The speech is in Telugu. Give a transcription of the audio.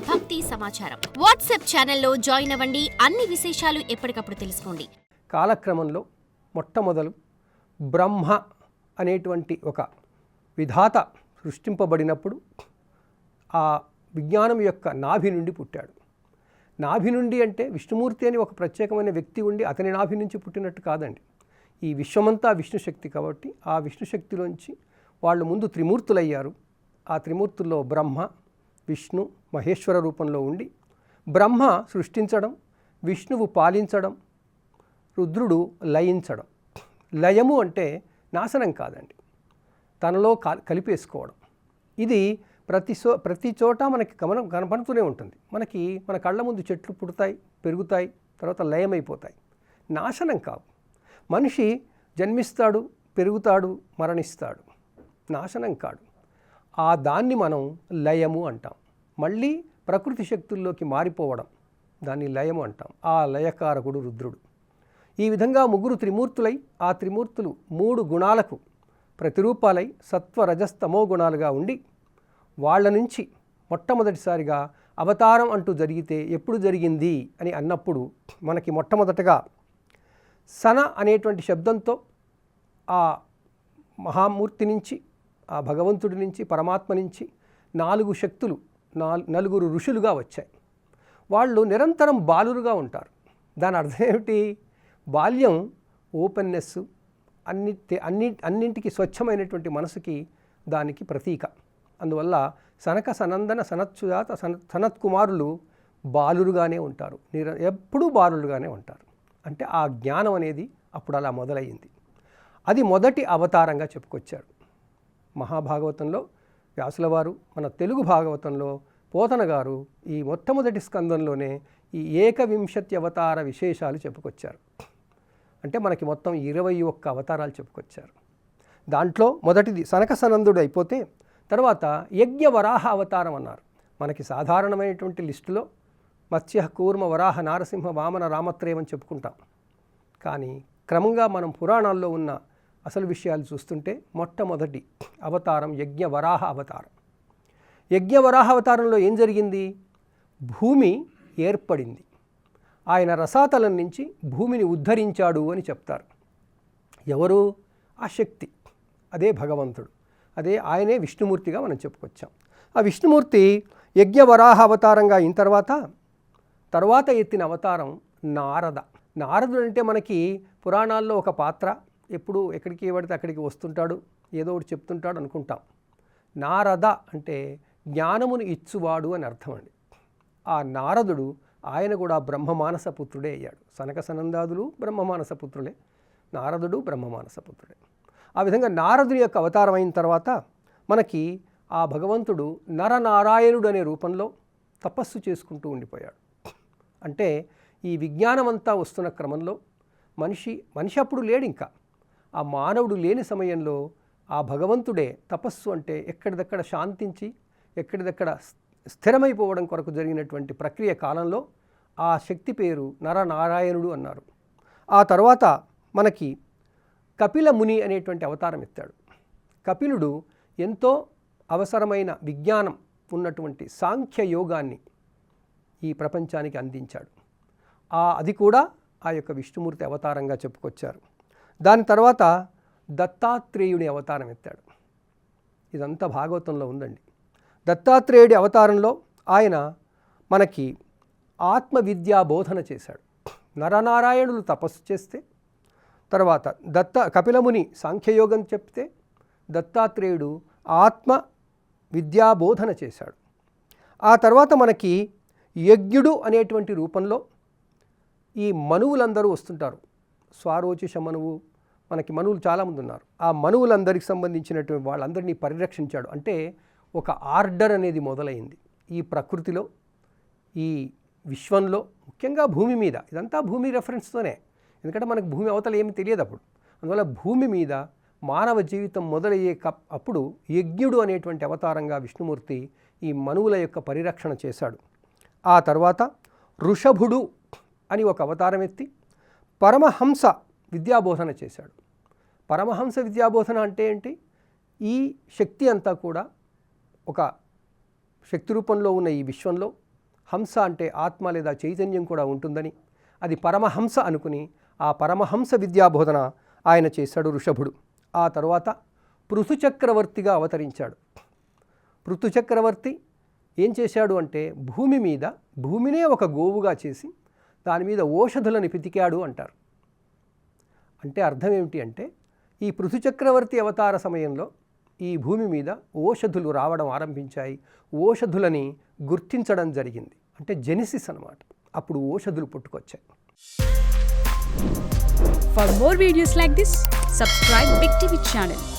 భక్తి సమాచారం వాట్సాప్ ఛానల్లో జాయిన్ అవ్వండి. అన్ని విశేషాలు ఎప్పటికప్పుడు తెలుసుకోండి. కాలక్రమంలో మొట్టమొదలు బ్రహ్మ అనేటువంటి ఒక విధాత సృష్టింపబడినప్పుడు ఆ విజ్ఞానం యొక్క నాభి నుండి పుట్టాడు. నాభి నుండి అంటే విష్ణుమూర్తి అని ఒక ప్రత్యేకమైన వ్యక్తి ఉండి అతని నాభి నుంచి పుట్టినట్టు కాదండి. ఈ విశ్వమంతా విష్ణుశక్తి కాబట్టి ఆ విష్ణుశక్తిలోంచి వాళ్ళు ముందు త్రిమూర్తులయ్యారు. ఆ త్రిమూర్తుల్లో బ్రహ్మ, విష్ణు, మహేశ్వర రూపంలో ఉండి బ్రహ్మ సృష్టించడం, విష్ణువు పాలించడం, రుద్రుడు లయించడం. లయము అంటే నాశనం కాదండి, తనలో కలిపేసుకోవడం. ఇది ప్రతి చోట మనకి కనపడుతూనే ఉంటుంది. మన కళ్ళ ముందు చెట్లు పుడతాయి, పెరుగుతాయి, తర్వాత లయమైపోతాయి, నాశనం కావు. మనిషి జన్మిస్తాడు, పెరుగుతాడు, మరణిస్తాడు, నాశనం కాడు. ఆ దాన్ని మనం లయము అంటాం. మళ్ళీ ప్రకృతి శక్తుల్లోకి మారిపోవడం, దాన్ని లయము అంటాం. ఆ లయకారకుడు రుద్రుడు. ఈ విధంగా ముగ్గురు త్రిమూర్తులై ఆ త్రిమూర్తులు 3 గుణాలకు ప్రతిరూపాలై సత్వ రజస్తమో గుణాలుగా ఉండి వాళ్ళ నుంచి మొట్టమొదటిసారిగా అవతారం అంటూ జరిగితే ఎప్పుడు జరిగింది అని అన్నప్పుడు మనకి మొట్టమొదటగా సన అనేటువంటి శబ్దంతో ఆ మహామూర్తి నుంచి, ఆ భగవంతుడి నుంచి, పరమాత్మ నుంచి 4 శక్తులు, 4 ఋషులుగా వచ్చాయి. వాళ్ళు నిరంతరం బాలురుగా ఉంటారు. దాని అర్థం ఏమిటి? బాల్యం ఓపెన్నెస్, అన్నింటికి స్వచ్ఛమైనటువంటి మనసుకి దానికి ప్రతీక. అందువల్ల సనక సనందన సనత్సుజాత సనత్కుమారులు బాలురుగానే ఉంటారు, ఎప్పుడూ బాలురుగానే ఉంటారు. అంటే ఆ జ్ఞానం అనేది అప్పుడు అలా మొదలయ్యింది. అది మొదటి అవతారంగా చెప్పుకొచ్చారు. మహాభాగవతంలో వ్యాసుల వారు, మన తెలుగు భాగవతంలో పోతన గారు ఈ మొట్టమొదటి స్కందంలోనే ఈ 21 అవతార విశేషాలు చెప్పుకొచ్చారు. అంటే మనకి మొత్తం 21 అవతారాలు చెప్పుకొచ్చారు. దాంట్లో మొదటిది సనక సనందుడు అయిపోతే తర్వాత యజ్ఞవరాహ అవతారం అన్నారు. మనకి సాధారణమైనటువంటి లిస్టులో మత్స్య, కూర్మ, వరాహ, నారసింహ, వామన, రామత్రేయం అని చెప్పుకుంటాం. కానీ క్రమంగా మనం పురాణాల్లో ఉన్న అసలు విషయాలు చూస్తుంటే మొట్టమొదటి అవతారం యజ్ఞవరాహ అవతారం. యజ్ఞవరాహ అవతారంలో ఏం జరిగింది? భూమి ఏర్పడింది. ఆయన రసాతలం నుంచి భూమిని ఉద్ధరించాడు అని చెప్తారు. ఎవరు? ఆ శక్తి, అదే భగవంతుడు, అదే ఆయనే విష్ణుమూర్తిగా మనం చెప్పుకొచ్చాం. ఆ విష్ణుమూర్తి యజ్ఞవరాహ అవతారంగా అయిన తర్వాత ఎత్తిన అవతారం నారద. నారదుడు అంటే మనకి పురాణాల్లో ఒక పాత్ర, ఎప్పుడు ఎక్కడికి పడితే అక్కడికి వస్తుంటాడు, ఏదో ఒకటి చెప్తుంటాడు అనుకుంటాం. నారద అంటే జ్ఞానమును ఇచ్చువాడు అని అర్థం అండి. ఆ నారదుడు ఆయన కూడా బ్రహ్మమానస పుత్రుడే అయ్యాడు. సనక సనందాదులు బ్రహ్మమానస పుత్రులే, నారదుడు బ్రహ్మమానస పుత్రుడే. ఆ విధంగా నారదుని యొక్క అవతారం అయిన తర్వాత మనకి ఆ భగవంతుడు నరనారాయణుడు అనే రూపంలో తపస్సు చేసుకుంటూ ఉండిపోయాడు. అంటే ఈ విజ్ఞానమంతా వస్తున్న క్రమంలో మనిషి అప్పుడు లేడు. ఇంకా ఆ మానవుడు లేని సమయంలో ఆ భగవంతుడే తపస్సు అంటే ఎక్కడిదక్కడ శాంతించి ఎక్కడిదక్కడ స్థిరమైపోవడం కొరకు జరిగినటువంటి ప్రక్రియ కాలంలో ఆ శక్తి పేరు నరనారాయణుడు అన్నారు. ఆ తర్వాత మనకి కపిల ముని అనేటువంటి అవతారం ఎత్తాడు. కపిలుడు ఎంతో అవసరమైన విజ్ఞానం ఉన్నటువంటి సాంఖ్య యోగాన్ని ఈ ప్రపంచానికి అందించాడు. అది కూడా ఆ యొక్క విష్ణుమూర్తి అవతారంగా చెప్పుకొచ్చారు. దాని తర్వాత దత్తాత్రేయుడి అవతారం ఎత్తాడు. ఇదంతా భాగవతంలో ఉందండి. దత్తాత్రేయుడి అవతారంలో ఆయన మనకి ఆత్మవిద్యా బోధన చేశాడు. నరనారాయణులు తపస్సు చేస్తే, తర్వాత కపిలముని సాంఖ్యయోగం చెప్తే, దత్తాత్రేయుడు ఆత్మ విద్యాబోధన చేశాడు. ఆ తర్వాత మనకి యజ్ఞుడు అనేటువంటి రూపంలో ఈ మనువులందరూ వస్తుంటారు. స్వారోచిష మనువు, మనకి మనువులు చాలామంది ఉన్నారు. ఆ మనువులందరికి సంబంధించినటువంటి వాళ్ళందరినీ పరిరక్షించాడు. అంటే ఒక ఆర్డర్ అనేది మొదలైంది ఈ ప్రకృతిలో, ఈ విశ్వంలో, ముఖ్యంగా భూమి మీద. ఇదంతా భూమి రెఫరెన్స్తోనే, ఎందుకంటే మనకు భూమి అవతల ఏమి తెలియదు అప్పుడు. అందువల్ల భూమి మీద మానవ జీవితం మొదలయ్యే అప్పుడు యజ్ఞుడు అనేటువంటి అవతారంగా విష్ణుమూర్తి ఈ మనువుల యొక్క పరిరక్షణ చేశాడు. ఆ తర్వాత ఋషభుడు అని ఒక అవతారం ఎత్తి పరమహంస విద్యాబోధన చేశాడు. పరమహంస విద్యాబోధన అంటే ఏంటి? ఈ శక్తి అంతా కూడా ఒక శక్తి రూపంలో ఉన్న ఈ విశ్వంలో హంస అంటే ఆత్మ లేదా చైతన్యం కూడా ఉంటుందని, అది పరమహంస అనుకుని ఆ పరమహంస విద్యాబోధన ఆయన చేశాడు ఋషభుడు. ఆ తర్వాత పృథు చక్రవర్తిగా అవతరించాడు. పృథు చక్రవర్తి ఏం చేశాడు అంటే భూమినే ఒక గోవుగా చేసి దాని మీద ఓషధులను పితికాడు అంటారు. అంటే అర్థం ఏమిటి అంటే ఈ పృథు చక్రవర్తి అవతార సమయంలో ఈ భూమి మీద ఓషధులు రావడం ఆరంభించాయి. ఓషధులని గుర్తించడం జరిగింది. అంటే జెనిసిస్ అన్నమాట. అప్పుడు ఓషధులు పుట్టుకొచ్చాయి. For more videos like this, subscribe Big TV channel.